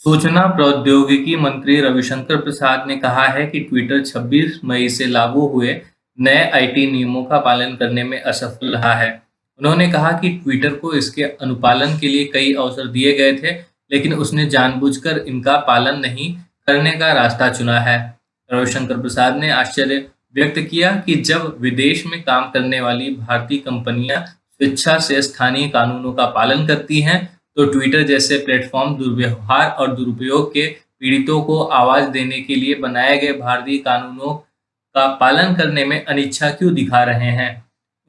सूचना प्रौद्योगिकी मंत्री रविशंकर प्रसाद ने कहा है कि ट्विटर 26 मई से लागू हुए नए आईटी नियमों का पालन करने में असफल रहा है। उन्होंने कहा कि ट्विटर को इसके अनुपालन के लिए कई अवसर दिए गए थे, लेकिन उसने जानबूझकर इनका पालन नहीं करने का रास्ता चुना है। रविशंकर प्रसाद ने आश्चर्य व्यक्त किया कि जब विदेश में काम करने वाली भारतीय कंपनियां स्वेच्छा से स्थानीय कानूनों का पालन करती हैं, तो ट्विटर जैसे प्लेटफॉर्म दुर्व्यवहार और दुरुपयोग के पीड़ितों को आवाज देने के लिए बनाए गए भारतीय कानूनों का पालन करने में अनिच्छा क्यों दिखा रहे हैं।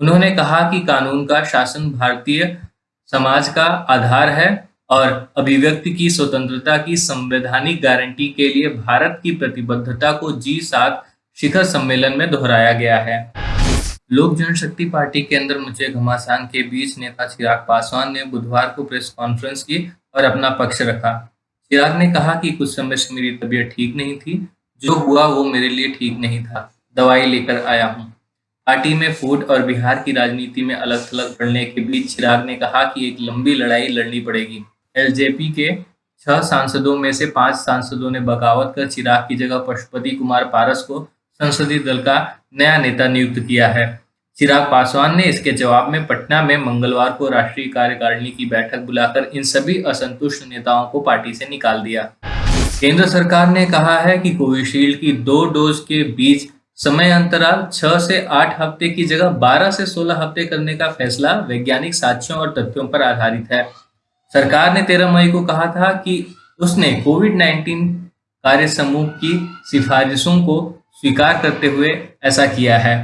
उन्होंने कहा कि कानून का शासन भारतीय समाज का आधार है और अभिव्यक्ति की स्वतंत्रता की संवैधानिक गारंटी के लिए भारत की प्रतिबद्धता को G7 शिखर सम्मेलन में दोहराया गया है। लोक जनशक्ति पार्टी के अंदर मुझे घमासान के बीच नेता चिराग पासवान ने बुधवार को प्रेस कॉन्फ्रेंस की और अपना पक्ष रखा। चिराग ने कहा कि कुछ समय से मेरी तबीयत ठीक नहीं थी, जो हुआ वो मेरे लिए ठीक नहीं था, दवाई लेकर आया हूँ। पार्टी में फूट और बिहार की राजनीति में अलग थलग पड़ने के बीच चिराग ने कहा कि एक लंबी लड़ाई लड़नी पड़ेगी। एलजेपी के 6 सांसदों में से 5 सांसदों ने बगावत कर चिराग की जगह पशुपति कुमार पारस को संसदीय दल का नया नेता नियुक्त किया है। चिराग पासवान ने इसके जवाब में पटना में मंगलवार को राष्ट्रीय कार्यकारिणी की बैठक बुलाकर इन सभी असंतुष्ट नेताओं को पार्टी से निकाल दिया। केंद्र सरकार ने कहा है कि कोविशील्ड की 2 डोज के बीच समय अंतराल 6 से 8 हफ्ते की जगह 12 से 16 हफ्ते करने का फैसला वैज्ञानिक साक्ष्यों और तथ्यों पर आधारित है। सरकार ने 13 मई को कहा था कि उसने कोविड-19 कार्य समूह की सिफारिशों को स्वीकार करते हुए ऐसा किया है।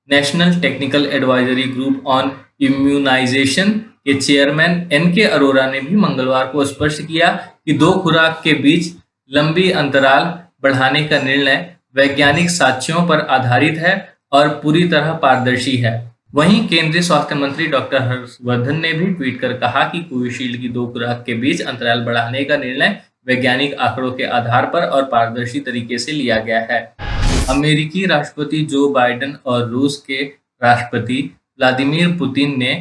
National Technical Advisory Group on Immunisation के चेयरमैन एनके अरोरा ने भी मंगलवार को स्पष्ट किया कि 2 खुराक के बीच लंबी अंतराल बढ़ाने का निर्णय वैज्ञानिक साक्ष्यों पर आधारित है और पूरी तरह पारदर्शी है। वहीं केंद्रीय स्वास्थ्य मंत्री डॉक्टर हर्षवर्धन ने भी ट्वीट कर कहा कि कोविशील्ड की 2 खुराक के बीच अंतराल बढ़ाने का निर्णय वैज्ञानिक आंकड़ों के आधार पर और पारदर्शी तरीके से लिया गया है। अमेरिकी राष्ट्रपति जो बाइडेन और रूस के राष्ट्रपति व्लादिमीर पुतिन ने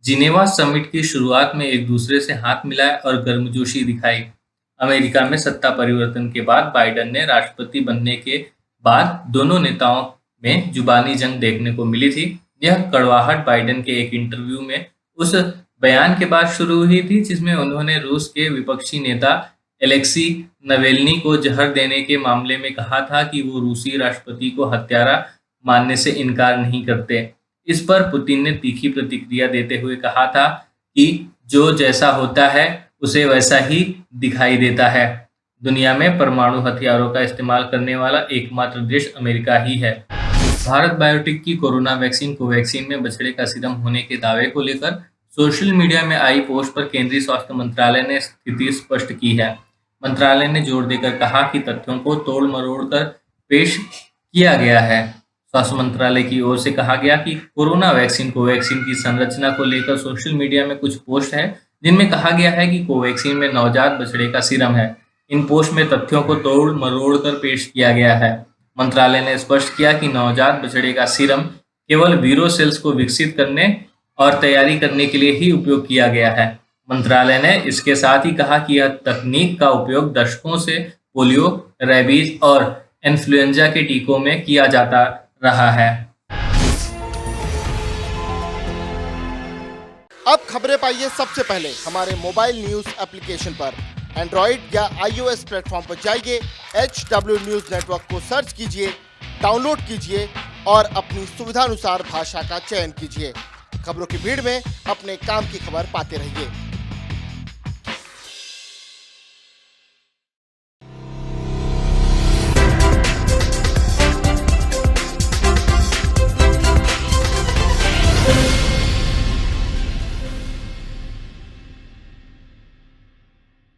जिनेवा समिट की शुरुआत में एक दूसरे से हाथ मिलाए और गर्मजोशी दिखाई। अमेरिका में सत्ता परिवर्तन के बाद बाइडेन ने राष्ट्रपति बनने के बाद दोनों नेताओं में जुबानी जंग देखने को मिली थी। यह कड़वाहट बाइडेन के एक इंटरव्यू में उस बयान के बाद शुरू हुई थी जिसमें उन्होंने रूस के विपक्षी नेता एलेक्सी नवेल्नी को जहर देने के मामले में कहा था कि वो रूसी राष्ट्रपति को हत्यारा मानने से इनकार नहीं करते। इस पर पुतिन ने तीखी प्रतिक्रिया देते हुए कहा था कि जो जैसा होता है उसे वैसा ही दिखाई देता है। दुनिया में परमाणु हथियारों का इस्तेमाल करने वाला एकमात्र देश अमेरिका ही है। भारत बायोटेक की कोरोना वैक्सीन कोवैक्सीन में बछड़े का सीरम होने के दावे को लेकर सोशल मीडिया में आई पोस्ट पर केंद्रीय स्वास्थ्य मंत्रालय ने स्थिति स्पष्ट की है। मंत्रालय ने जोर देकर कहा कि तथ्यों को तोड़ मरोड़ कर पेश किया गया है। स्वास्थ्य मंत्रालय की ओर से कहा गया कि कोरोना वैक्सीन कोवैक्सीन की संरचना को लेकर सोशल मीडिया में कुछ पोस्ट है जिनमें कहा गया है कि कोवैक्सीन में नवजात बछड़े का सीरम है। इन पोस्ट में तथ्यों को तोड़ मरोड़ कर पेश किया गया है। मंत्रालय ने स्पष्ट किया कि नवजात बछड़े का सीरम केवल वीरो सेल्स को विकसित करने और तैयारी करने के लिए ही उपयोग किया गया है। मंत्रालय ने इसके साथ ही कहा कि यह तकनीक का उपयोग दशकों से पोलियो, रेबीज और इन्फ्लुएंजा के टीकों में किया जाता रहा है। अब खबरें पाइए सबसे पहले हमारे मोबाइल न्यूज एप्लीकेशन पर। एंड्रॉइड या iOS प्लेटफॉर्म पर जाइए, HW न्यूज नेटवर्क को सर्च कीजिए, डाउनलोड कीजिए और अपनी सुविधानुसार भाषा का चयन कीजिए। खबरों की भीड़ में अपने काम की खबर पाते रहिए।